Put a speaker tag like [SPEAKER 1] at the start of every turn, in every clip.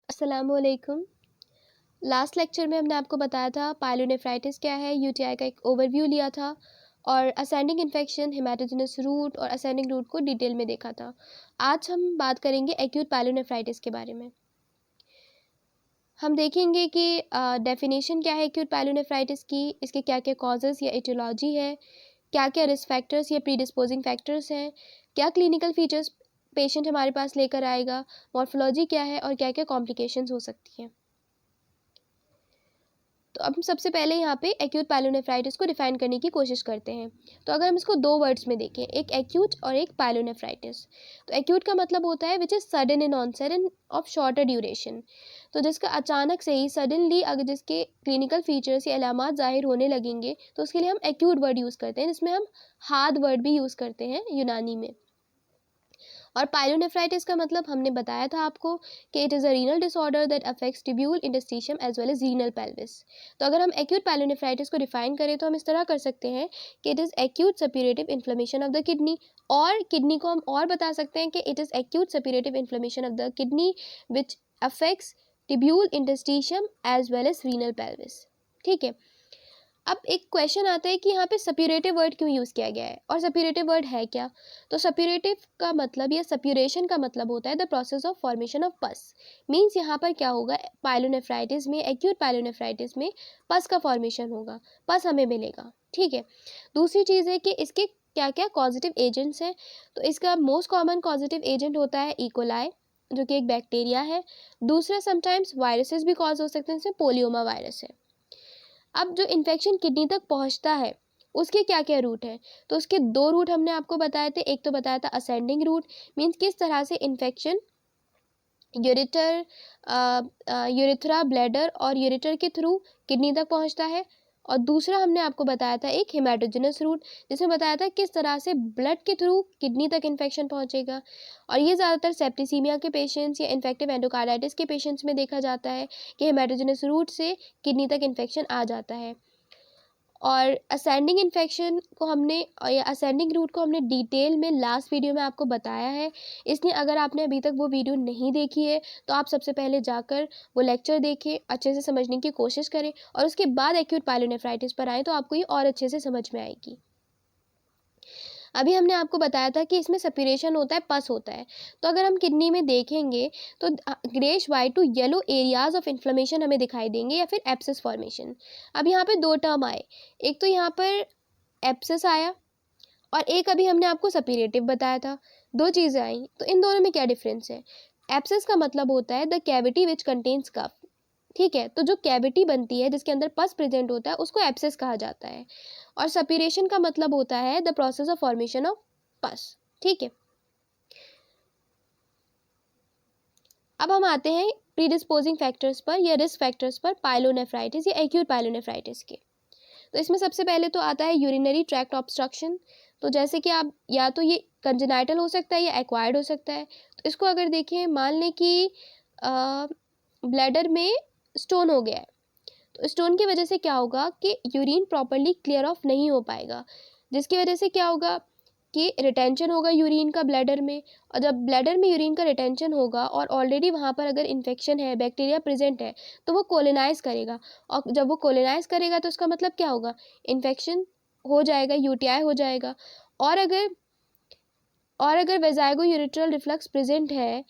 [SPEAKER 1] अस्सलामुअलैकुम। Last lecture में हमने आपको बताया था पायलोनेफ्राइटिस क्या है, यूटीआई का एक ओवरव्यू लिया था और असेंडिंग इन्फेक्शन, हेमाटोजेनस रूट और असेंडिंग रूट को डिटेल में देखा था। आज हम बात करेंगे एक्यूट पायलोनेफ्राइटिस के बारे में। हम देखेंगे कि डेफिनेशन क्या है एक्यूट पायलोनेफ्राइटिस की, इसके क्या क्या कॉजेज़ या एटियोलॉजी है, क्या क्या रिस्क फैक्टर्स या प्रीडिस्पोजिंग फैक्टर्स हैं, क्या क्लिनिकल फीचर्स पेशेंट हमारे पास लेकर आएगा, मॉर्फोलॉजी क्या है और क्या क्या कॉम्प्लिकेशंस हो सकती हैं। तो अब हम सबसे पहले यहाँ पे एक्यूट पायलोनेफ्राइटिस को डिफाइन करने की कोशिश करते हैं। तो अगर हम इसको दो वर्ड्स में देखें, एक एक्यूट और एक पायलोनेफ्राइटिस। तो एक्यूट का मतलब होता है which is sudden in onset and of shorter duration. तो जिसका अचानक से ही सडनली अगर जिसके क्लिनिकल फीचर्स या अलामात ज़ाहिर होने लगेंगे तो उसके लिए हम एक्यूट वर्ड यूज़ करते हैं, जिसमें हम हार्ड वर्ड भी यूज़ करते हैं यूनानी में। और पायलोनेफ्राइटिस का मतलब हमने बताया था आपको कि it is a renal disorder that affects tubule interstitium as well as renal pelvis. तो अगर हम एक्यूट पायलोनेफ्राइटिस को डिफाइन करें तो हम इस तरह कर सकते हैं कि it is acute suppurative inflammation of the kidney, और किडनी को हम और बता सकते हैं कि it is acute suppurative inflammation of the kidney which affects tubule interstitium as well as renal pelvis. ठीक है। अब एक क्वेश्चन आता है कि यहाँ पे सप्यूरेटिव वर्ड क्यों यूज़ किया गया है और सप्यूरेटिव वर्ड है क्या। तो सप्यूरेटिव का मतलब या सप्यूरेशन का मतलब होता है the process of formation of पस। मींस यहाँ पर क्या होगा, पायलोनेफ्राइटिस में, एक्यूट पायलोनेफ्राइटिस में पस का फॉर्मेशन होगा, पस हमें मिलेगा। ठीक है। दूसरी चीज़ है कि इसके क्या क्या कॉजेटिव एजेंट्स हैं। तो इसका मोस्ट कॉमन कॉजेटिव एजेंट होता है इकोलाई, जो कि एक बैक्टीरिया है। दूसरा समटाइम्स वायरसेस भी कॉज हो सकते हैं, जैसे पोलियोमा वायरस है। अब जो इन्फेक्शन किडनी तक पहुंचता है उसके क्या क्या रूट है। तो उसके दो रूट हमने आपको बताए थे। एक तो बताया था असेंडिंग रूट, मीन्स किस तरह से इन्फेक्शन यूरेटर, यूरेथ्रा, ब्लैडर और यूरेटर के थ्रू किडनी तक पहुंचता है। और दूसरा हमने आपको बताया था एक हेमाटोजेनस रूट, जिसमें बताया था किस तरह से ब्लड के थ्रू किडनी तक इन्फेक्शन पहुंचेगा। और ये ज़्यादातर सेप्टिसीमिया के पेशेंट्स या इन्फेक्टिव एंडोकार्डाइटिस के पेशेंट्स में देखा जाता है कि हेमाटोजेनस रूट से किडनी तक इन्फेक्शन आ जाता है। और असेंडिंग इन्फेक्शन को हमने या असेंडिंग रूट को हमने डिटेल में लास्ट वीडियो में आपको बताया है, इसलिए अगर आपने अभी तक वो वीडियो नहीं देखी है तो आप सबसे पहले जाकर वो लेक्चर देखें, अच्छे से समझने की कोशिश करें और उसके बाद एक्यूट पायलोनेफ्राइटिस पर आएँ तो आपको ये और अच्छे से समझ में आएगी। अभी हमने आपको बताया था कि इसमें सप्यूरेशन होता है, पस होता है। तो अगर हम किडनी में देखेंगे तो greyish white to yellow areas of inflammation हमें दिखाई देंगे या फिर एब्सेस फॉर्मेशन। अब यहाँ पे दो टर्म आए, एक तो यहाँ पर एब्सेस आया और एक अभी हमने आपको सप्यूरेटिव बताया था। दो चीज़ें आई, तो इन दोनों में क्या डिफरेंस है। एब्सेस का मतलब होता है द कैविटी विच कंटेन्स कफ। ठीक है। तो जो कैविटी बनती है जिसके अंदर पस प्रेजेंट होता है उसको एब्सेस कहा जाता है। और सप्यूरेशन का मतलब होता है the process of formation of पस। ठीक है। अब हम आते हैं प्रीडिस्पोजिंग फैक्टर्स पर या रिस्क फैक्टर्स पर पायलोनेफ्राइटिस या एक्यूट पायलोनेफ्राइटिस के। तो इसमें सबसे पहले तो आता है यूरिनरी ट्रैक्ट ऑब्स्ट्रक्शन। तो जैसे कि आप या तो ये कंजेनाइटल हो सकता है या एक्वायर्ड हो सकता है। तो इसको अगर देखें, मान लें कि ब्लैडर में स्टोन हो गया है, तो स्टोन की वजह से क्या होगा कि यूरिन प्रॉपरली क्लियर ऑफ नहीं हो पाएगा, जिसकी वजह से क्या होगा कि रिटेंशन होगा यूरिन का ब्लैडर में। और जब ब्लैडर में यूरिन का रिटेंशन होगा और ऑलरेडी वहाँ पर अगर इन्फेक्शन है, बैक्टीरिया प्रेजेंट है, तो वो कोलोनाइज करेगा। और जब वो कोलोनाइज करेगा तो उसका मतलब क्या होगा, इन्फेक्शन हो जाएगा, यूटीआई हो जाएगा। और अगर वेजाइगो यूरेट्रल रिफ्लक्स प्रेजेंट है,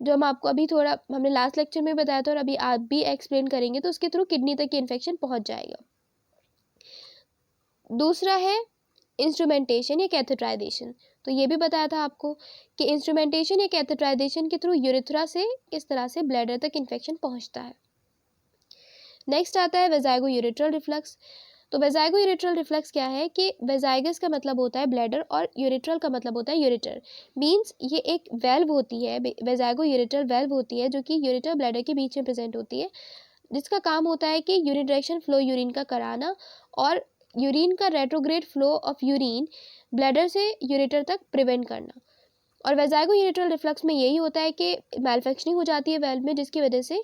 [SPEAKER 1] जो हम आपको अभी थोड़ा हमने लास्ट लेक्चर में बताया था और अभी आप भी एक्सप्लेन करेंगे, तो उसके थ्रू किडनी तक इन्फेक्शन पहुंच जाएगा। दूसरा है इंस्ट्रूमेंटेशन या कैथेटराइजेशन। तो ये भी बताया था आपको कि इंस्ट्रूमेंटेशन या कैथेटराइजेशन के थ्रू यूरेथ्रा से किस तरह से ब्लैडर तक इन्फेक्शन पहुंचता है। नेक्स्ट आता है वेजाइगो यूरेट्रल रिफ्लक्स। तो वेजाइगो यूरेट्रल रिफ्लक्स क्या है कि वेजाइगस का मतलब होता है ब्लैडर और यूरेट्रल का मतलब होता है यूरेटर। मींस ये एक वेल्व होती है, वेजाइगो यूरेट्रल वेल्व होती है, जो कि यूरेटर ब्लैडर के बीच में प्रेजेंट होती है, जिसका काम होता है कि यूनिडायरेक्शन फ्लो यूरिन का कराना और यूरिन का retrograde flow of urine bladder से यूरेटर तक प्रिवेंट करना। और वेजाइगो यूरेट्रल रिफ्लक्स में यही होता है कि मैल्फंक्शनिंग हो जाती है वेल्व में, जिसकी वजह से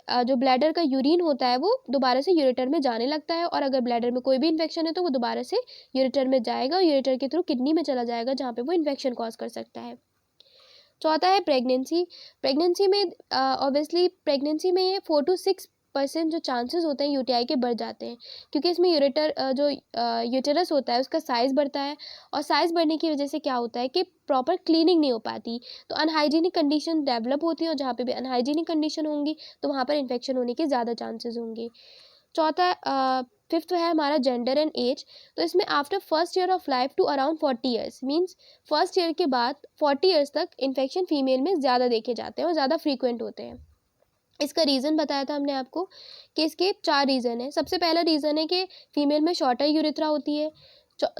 [SPEAKER 1] जो ब्लैडर का यूरिन होता है वो दोबारा से यूरेटर में जाने लगता है। और अगर ब्लैडर में कोई भी इन्फेक्शन है तो वो दोबारा से यूरेटर में जाएगा और यूरेटर के थ्रू किडनी में चला जाएगा, जहाँ पे वो इन्फेक्शन कॉज कर सकता है। चौथा है प्रेगनेंसी। प्रेगनेंसी में ऑब्वियसली प्रेगनेंसी में ये 4 to 6% जो चांसेस होते हैं यूटीआई के बढ़ जाते हैं, क्योंकि इसमें जो यूटेरस होता है उसका साइज़ बढ़ता है, और साइज़ बढ़ने की वजह से क्या होता है कि प्रॉपर क्लीनिंग नहीं हो पाती, तो अनहाइजीनिक कंडीशन डेवलप होती है, और जहाँ पे भी अनहाइजीनिक कंडीशन होंगी तो वहाँ पर इन्फेक्शन होने के ज़्यादा चांसेस होंगे। फिफ्थ है हमारा जेंडर एंड एज। तो इसमें after first year of life to around 40 years, means first year के बाद 40 ईयर्स तक इन्फेक्शन फीमेल में ज़्यादा देखे जाते हैं और ज़्यादा फ्रीक्वेंट होते हैं। इसका रीज़न बताया था हमने आपको कि इसके 4 रीज़न है। सबसे पहला रीज़न है कि फ़ीमेल में शॉर्टर यूरेथ्रा होती है।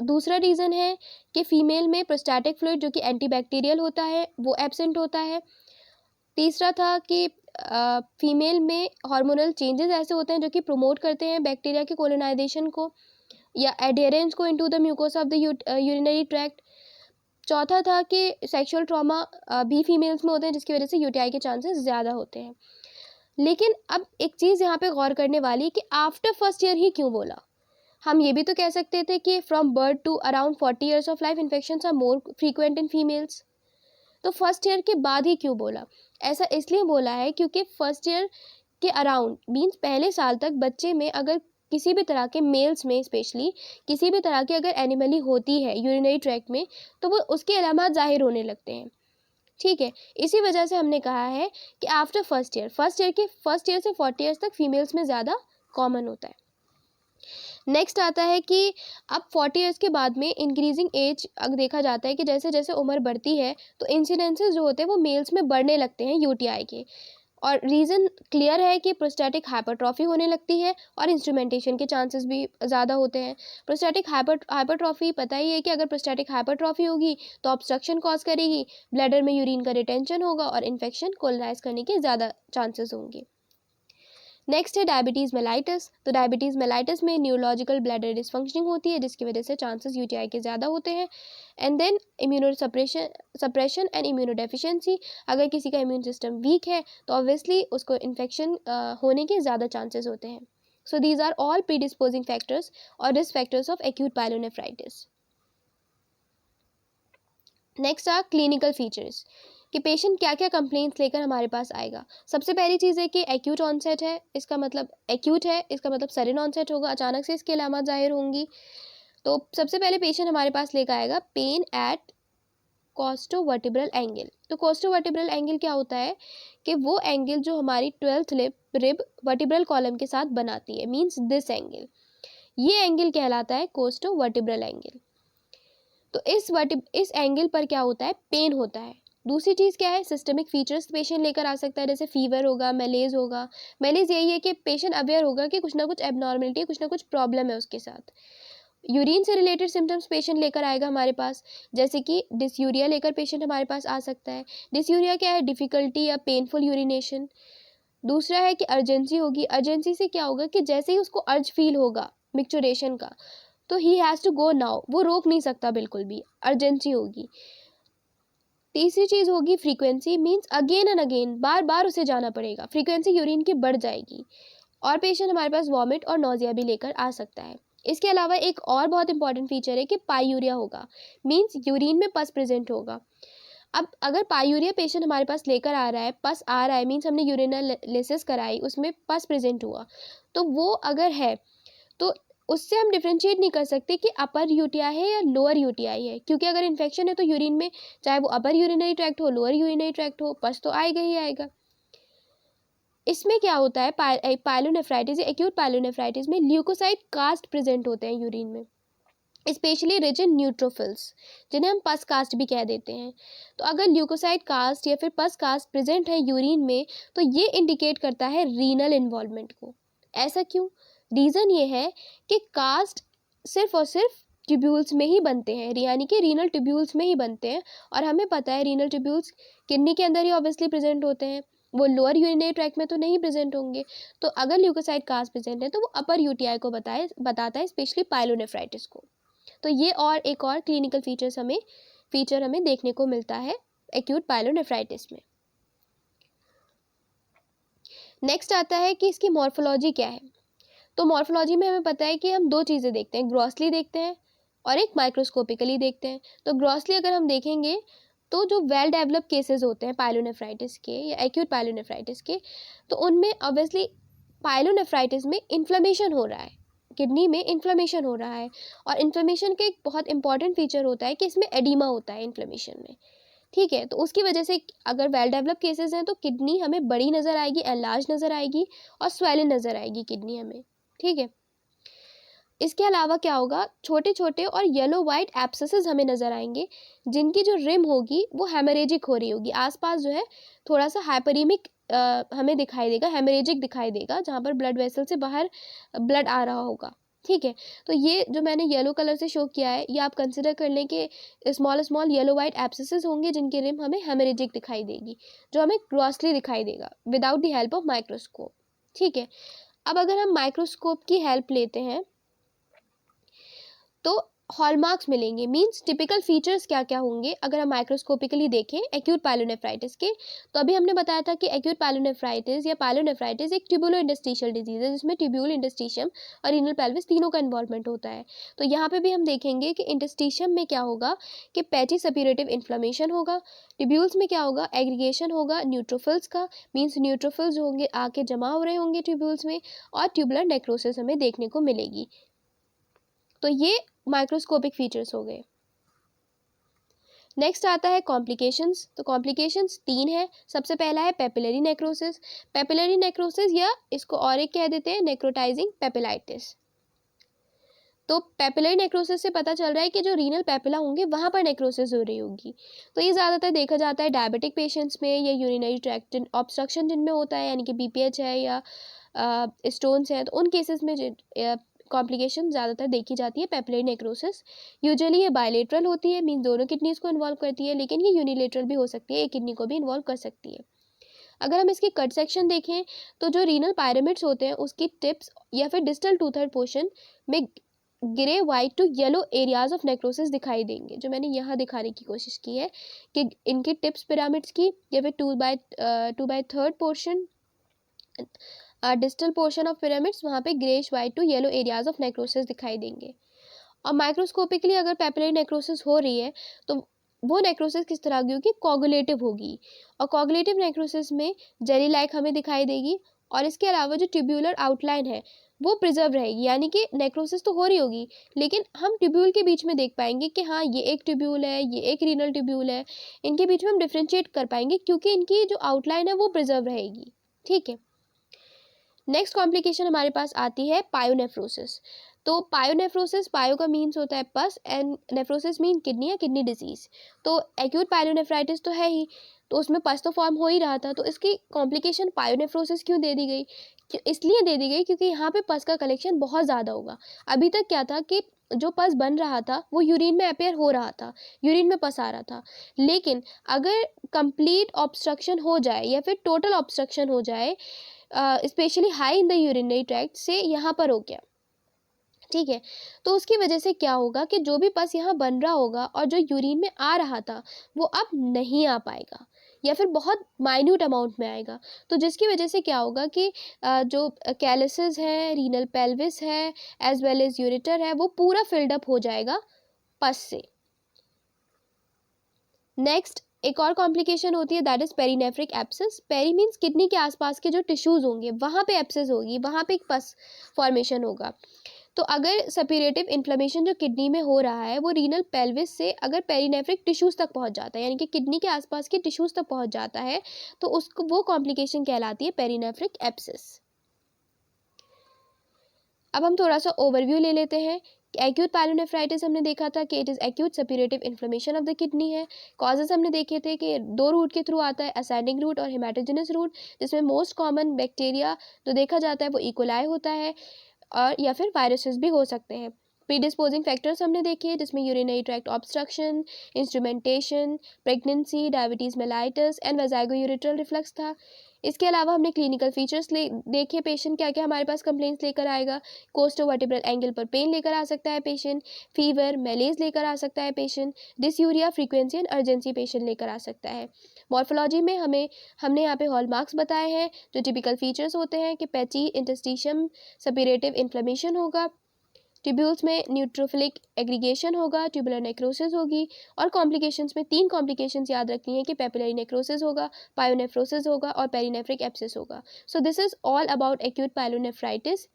[SPEAKER 1] दूसरा रीज़न है कि फ़ीमेल में प्रोस्टैटिक फ्लूइड जो कि एंटीबैक्टीरियल होता है वो एब्सेंट होता है। तीसरा था कि फीमेल में हार्मोनल चेंजेस ऐसे होते हैं जो कि प्रमोट करते हैं बैक्टीरिया के कोलोनाइजेशन को या एडेरेंस को into the mucosa of the urinary tract. चौथा था कि सेक्सुअल ट्रॉमा भी फीमेल्स में होते हैं जिसकी वजह से यूटीआई के चांसेस ज़्यादा होते हैं। लेकिन अब एक चीज़ यहाँ पे गौर करने वाली है कि आफ्टर फर्स्ट ईयर ही क्यों बोला। हम ये भी तो कह सकते थे कि from birth to around 40 years of life infections are more frequent in females, तो फर्स्ट ईयर के बाद ही क्यों बोला? ऐसा इसलिए बोला है क्योंकि फर्स्ट ईयर के अराउंड मीन्स पहले साल तक बच्चे में अगर किसी भी तरह के मेल्स में स्पेशली किसी भी तरह की अगर एनिमली होती है यूरिनरी ट्रैक्ट में तो वो उसके अलामात जाहिर होने लगते हैं। ठीक है, इसी वजह से हमने कहा है कि आफ्टर फर्स्ट ईयर से 40 ईयर्स तक फीमेल्स में ज़्यादा कॉमन होता है। नेक्स्ट आता है कि अब 40 ईयर्स के बाद में इंक्रीजिंग एज अगर देखा जाता है कि जैसे जैसे उम्र बढ़ती है तो इंसिडेंसेस जो होते हैं वो मेल्स में बढ़ने लगते हैं यूटीआई के, और रीज़न क्लियर है कि प्रोस्टैटिक हाइपरट्रॉफी होने लगती है और इंस्ट्रूमेंटेशन के चांसेस भी ज़्यादा होते हैं। प्रोस्टैटिक हाइपरट्रॉफी पता ही है कि अगर प्रोस्टैटिक हाइपरट्रॉफी होगी तो ऑब्स्ट्रक्शन कॉज करेगी, ब्लैडर में यूरिन का रिटेंशन होगा और इन्फेक्शन कोलोनाइज करने के ज़्यादा चांसेस होंगे। नेक्स्ट है डायबिटीज़ मेलाइटिस। तो डायबिटीज़ मेलाइटिस में न्यूरोलॉजिकल ब्लैडर डिसफंक्शनिंग होती है जिसकी वजह से चांसेस यूटीआई के ज़्यादा होते हैं। And then immunosuppression and immunodeficiency, अगर किसी का इम्यून सिस्टम वीक है तो ऑब्वियसली उसको इन्फेक्शन होने के ज़्यादा चांसेस होते हैं। So these are all predisposing factors और risk factors of acute pyelonephritis. Next are clinical features कि पेशेंट क्या क्या कंप्लेंट्स लेकर हमारे पास आएगा। सबसे पहली चीज़ है कि एक्यूट ऑनसेट है, इसका मतलब एक्यूट है, इसका मतलब सडन ऑनसेट होगा, अचानक से इसकी अलामत जाहिर होंगी। तो सबसे पहले पेशेंट हमारे पास लेकर आएगा पेन एट कोस्टोवर्टिब्रल एंगल। तो कोस्टोवर्टिब्रल एंगल क्या होता है कि वो एंगल जो हमारी 12th रिब वर्टिब्रल कॉलम के साथ बनाती है, मीन्स दिस एंगल, ये एंगल कहलाता है कोस्टोवर्टिब्रल एंगल। तो इस एंगल पर क्या होता है, पेन होता है। दूसरी चीज़ क्या है, सिस्टमिक फीचर्स पेशेंट लेकर आ सकता है, जैसे फीवर होगा, मेलेज होगा। मेलेज यही है कि पेशेंट अवेयर होगा कि कुछ ना कुछ एबनॉर्मलिटी, कुछ ना कुछ प्रॉब्लम है उसके साथ। यूरिन से रिलेटेड सिम्टम्स पेशेंट लेकर आएगा हमारे पास, जैसे कि डिसयूरिया लेकर पेशेंट हमारे पास आ सकता है। डिसयूरिया क्या है, डिफ़िकल्टी या पेनफुल यूरिनेशन। दूसरा है कि अर्जेंसी होगी। अर्जेंसी से क्या होगा कि जैसे ही उसको अर्ज फील होगा मिक्चुरेशन का तो he has to go now, वो रोक नहीं सकता बिल्कुल भी, अर्जेंसी होगी। तीसरी चीज़ होगी frequency, means again and again, बार बार उसे जाना पड़ेगा, फ्रीक्वेंसी यूरिन की बढ़ जाएगी। और पेशेंट हमारे पास वॉमिट और नोजिया भी लेकर आ सकता है। इसके अलावा एक और बहुत इंपॉर्टेंट फीचर है कि पायूरिया होगा, मीन्स यूरिन में पस प्रेजेंट होगा। अब अगर पायूरिया पेशेंट हमारे पास लेकर आ रहा है, पस आ रहा है, मीन्स हमने यूरिनालिसिस कराई, उसमें पस प्रेजेंट हुआ, तो वो अगर है तो उससे हम डिफ्रेंशिएट नहीं कर सकते कि अपर यूटीआई है या लोअर यूटीआई है, क्योंकि अगर इन्फेक्शन है तो यूरिन में चाहे वो अपर यूरिनरी ट्रैक्ट हो, लोअर यूरिनरी ट्रैक्ट हो, पस तो आएगा ही आएगा। इसमें क्या होता है, पायलोनेफ्राइटिस या एक्यूट पायलोनेफ्राइटिस में ल्यूकोसाइट कास्ट प्रेजेंट होते हैं यूरिन में, स्पेशली रिच इन न्यूट्रोफिल्स, जिन्हें हम पस कास्ट भी कह देते हैं। तो अगर ल्यूकोसाइट कास्ट या फिर पस कास्ट प्रेजेंट है यूरिन में तो ये इंडिकेट करता है रीनल इन्वॉल्वमेंट को। ऐसा क्यों? रीज़न ये है कि कास्ट सिर्फ और सिर्फ ट्यूब्यूल्स में ही बनते हैं, यानी कि रीनल ट्यूब्यूल्स में ही बनते हैं, और हमें पता है रीनल ट्यूब्यूल्स किडनी के अंदर ही ऑब्वियसली प्रेजेंट होते हैं, वो लोअर यूरिनरी ट्रैक्ट में तो नहीं प्रेजेंट होंगे। तो अगर ल्यूकोसाइट कास्ट प्रेजेंट है तो वो अपर यूटीआई को बताता है, स्पेशली पायलोनेफ्राइटिस को। तो ये और एक और क्लिनिकल फीचर हमें देखने को मिलता है एक्यूट पायलोनेफ्राइटिस में। नेक्स्ट आता है कि इसकी मॉर्फोलॉजी क्या है। तो मॉर्फोलॉजी में हमें पता है कि हम दो चीज़ें देखते हैं, ग्रॉसली देखते हैं और एक माइक्रोस्कोपिकली देखते हैं। तो ग्रॉसली अगर हम देखेंगे तो जो वेल डेवलप केसेस होते हैं पायलोनेफ्राइटिस के या एक्यूट पायलोनेफ्राइटिस के, तो उनमें ऑब्वियसली पायलोनेफ्राइटिस में इन्फ्लेमेशन हो रहा है, किडनी में इन्फ्लेमेशन हो रहा है। और इन्फ्लेमेशन का एक बहुत इंपॉर्टेंट फीचर होता है कि इसमें एडिमा होता है इन्फ्लेमेशन में, ठीक है। तो उसकी वजह से अगर वेल डेवलप केसेस हैं तो किडनी हमें बड़ी नज़र आएगी, एनलार्ज नज़र आएगी और स्वेलन नज़र आएगी किडनी हमें, ठीक है। इसके अलावा क्या होगा, छोटे छोटे और येलो वाइट एब्सेसेस हमें नज़र आएंगे, जिनकी जो रिम होगी वो हेमरेजिक हो रही होगी, आसपास जो है थोड़ा सा हाइपरीमिक हमें दिखाई देगा, हेमरेजिक दिखाई देगा, जहाँ पर ब्लड वेसल से बाहर ब्लड आ रहा होगा, ठीक है। तो ये जो मैंने येलो कलर से शो किया है, ये आप कंसिडर कर लें कि स्मॉल स्मॉल येलो वाइट एब्सेसेस होंगे जिनकी रिम हमें हेमरेजिक दिखाई देगी, जो हमें ग्रॉसली दिखाई देगा without the help of microscope, ठीक है। अब अगर हम माइक्रोस्कोप की हेल्प लेते हैं तो हॉलमार्क्स मिलेंगे, मींस टिपिकल फीचर्स क्या क्या होंगे अगर हम माइक्रोस्कोपिकली देखें एक्यूट पायलोनेफ्राइटिस के। तो अभी हमने बताया था कि एक्यूट पायलोनेफ्राइटिस या पायलोनेफ्राइटिस एक ट्यूबुलो इंटरस्टिशियल डिजीज है, जिसमें ट्यूब्यूल, इंटरस्टिशियम और रीनल पेल्विस तीनों का इन्वॉल्वमेंट होता है। तो यहाँ पे भी हम देखेंगे कि इंटरस्टिशियम में क्या होगा कि पैची सप्यूरेटिव इन्फ्लेमेशन होगा, ट्यूब्यूल्स में क्या होगा, एग्रीगेशन होगा न्यूट्रोफिल्स का, मीन्स न्यूट्रोफिल्स जो होंगे आके जमा हो रहे होंगे ट्यूब्यूल्स में, और ट्यूबुलर नेक्रोसिस हमें देखने को मिलेगी। तो ये माइक्रोस्कोपिक फीचर्स हो गए। नेक्स्ट आता है कॉम्प्लिकेशंस। तो कॉम्प्लिकेशंस 3 है। सबसे पहला है पेपिलरी नेक्रोसिस। पेपिलरी नेक्रोसिस या इसको और एक कह देते हैं नेक्रोटाइजिंग पेपिलाइटिस। तो पेपिलरी नेक्रोसिस से पता चल रहा है कि जो रीनल पेपिला होंगे वहाँ पर नेक्रोसिस हो रही होगी। तो ये ज़्यादातर देखा जाता है डायबिटिक पेशेंट्स में या यूरिनरी ट्रैक्ट ऑब्स्ट्रक्शन जिनमें होता है, यानी कि बीपीएच है या स्टोन्स हैं, तो उन केसेस में कॉम्प्लिकेशन ज़्यादातर देखी जाती है पेपिलरी नेक्रोसिस। यूजुअली ये बायलेटरल होती है, मीन दोनों किडनीज को इन्वॉल्व करती है, लेकिन ये यूनिलेटरल भी हो सकती है, एक किडनी को भी इन्वॉल्व कर सकती है। अगर हम इसकी कट सेक्शन देखें तो जो रीनल पायरामिड्स होते हैं उसकी टिप्स या फिर डिस्टल 2/3 पोर्शन में grey white to yellow areas of necrosis दिखाई देंगे, जो मैंने यहाँ दिखाने की कोशिश की है कि इनकी टिप्स पिरामिड्स की या फिर 2/3 portion distal portion of pyramids, वहाँ पे greyish white to yellow areas of necrosis दिखाई देंगे। और माइक्रोस्कोपिकली अगर पेपिलरी नेक्रोसिस हो रही है तो वो नेक्रोसिस किस तरह की होगी, कोगुलेटिव होगी, और कोगुलेटिव नेक्रोसिस में जेली लाइक हमें दिखाई देगी। और इसके अलावा जो ट्यूब्यूलर आउटलाइन है वो प्रिजर्व रहेगी, यानी कि नेक्रोसिस तो हो रही होगी लेकिन हम ट्यूब्यूल के बीच में देख पाएंगे कि हाँ ये एक ट्यूब्यूल है, ये एक रीनल ट्यूब्यूल है, इनके बीच में हम डिफ्रेंशिएट कर पाएंगे क्योंकि इनकी जो आउटलाइन है वो प्रिजर्व रहेगी, ठीक है। नेक्स्ट कॉम्प्लिकेशन हमारे पास आती है पायोनेफ्रोसिस। तो पायोनेफ्रोसिस, पायो का मीन्स होता है पस एंड नेफ्रोसिस मीन किडनी या किडनी डिजीज। तो एक्यूट पायोनेफ्राइटिस तो है ही, तो उसमें पस तो फॉर्म हो ही रहा था, तो इसकी कॉम्प्लिकेशन पायोनेफ्रोसिस क्यों दे दी गई, इसलिए दे दी गई क्योंकि यहाँ पे पस का कलेक्शन बहुत ज़्यादा होगा। अभी तक क्या था कि जो पस बन रहा था वो यूरिन में अपेयर हो रहा था, यूरिन में पस आ रहा था, लेकिन अगर कंप्लीट ऑब्स्ट्रक्शन हो जाए या फिर टोटल ऑब्स्ट्रक्शन हो जाए specially high in the urinary tract से यहाँ पर हो गया, ठीक है, तो उसकी वजह से क्या होगा कि जो भी पस यहाँ बन रहा होगा और जो यूरिन में आ रहा था वो अब नहीं आ पाएगा या फिर बहुत माइन्यूट अमाउंट में आएगा। तो जिसकी वजह से क्या होगा कि जो कैलिसेस है, रीनल पेल्विस है, एज वेल एज यूरेटर है, वो पूरा फिल्ड अप हो जाएगा पस से। नेक्स्ट एक और कॉम्प्लिकेशन होती है, that is perinephric abscess. Peri means kidney के आसपास के जो टिश्यूज होंगे वहाँ पे एब्सेस होगी, वहाँ पे एक पस फॉर्मेशन होगा। तो अगर सप्यूरेटिव इन्फ्लेमेशन जो किडनी में हो रहा है वो रीनल पेल्विस से अगर पेरीनेफ्रिक टिश्यूज तक पहुँच जाता है, यानी कि किडनी के आसपास के टिश्यूज तक पहुँच जाता है, तो उसको वो कॉम्प्लिकेशन कहलाती है पेरीनेफ्रिक एब्सेस। अब हम थोड़ा सा ओवरव्यू ले लेते हैं। एक्यूट पायलोनेफ्राइटिस हमने देखा था कि it is acute suppurative inflammation of the kidney है। कॉजेज हमने देखे थे कि 2 रूट के थ्रू आता है, असेंडिंग रूट और हेमाटोजेनस रूट, जिसमें मोस्ट कॉमन बैक्टीरिया जो देखा जाता है वो इकोलाई होता है, और या फिर वायरसेस भी हो सकते हैं। प्रीडिस्पोजिंग फैक्टर्स हमने देखे जिसमें urinary tract obstruction, instrumentation, pregnancy, diabetes mellitus and vesicoureteral reflux था। इसके अलावा हमने क्लिनिकल फीचर्स देखे, पेशेंट क्या क्या हमारे पास कंप्लेंट्स लेकर आएगा। कोस्टोवर्टिब्रल एंगल पर पेन लेकर आ सकता है पेशेंट, फीवर, मेलेज लेकर आ सकता है patient, dysuria, frequency and urgency patient लेकर आ सकता है। मॉर्फोलॉजी में हमने यहाँ पे हॉलमार्क्स बताए हैं जो टिपिकल फीचर्स होते हैं कि पैची इंटरस्टिशियम सप्यूरेटिव इन्फ्लेमेशन होगा, ट्यूब्यूल्स में न्यूट्रोफिलिक एग्रीगेशन होगा, ट्यूबुलर नेक्रोसिस होगी, और कॉम्प्लिकेशंस में 3 कॉम्प्लिकेशंस याद रखनी है कि पेपिलरी नेक्रोसिस होगा, पायोनेफ्रोसिस होगा और पेरिनेफ्रिक एब्सिस होगा। So this is all about acute pyelonephritis.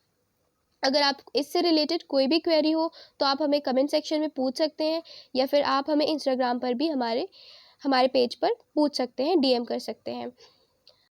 [SPEAKER 1] अगर आप इससे रिलेटेड कोई भी क्वेरी हो तो आप हमें कमेंट सेक्शन में पूछ सकते हैं, या फिर आप हमें इंस्टाग्राम पर भी हमारे पेज पर पूछ सकते हैं, DM कर सकते हैं।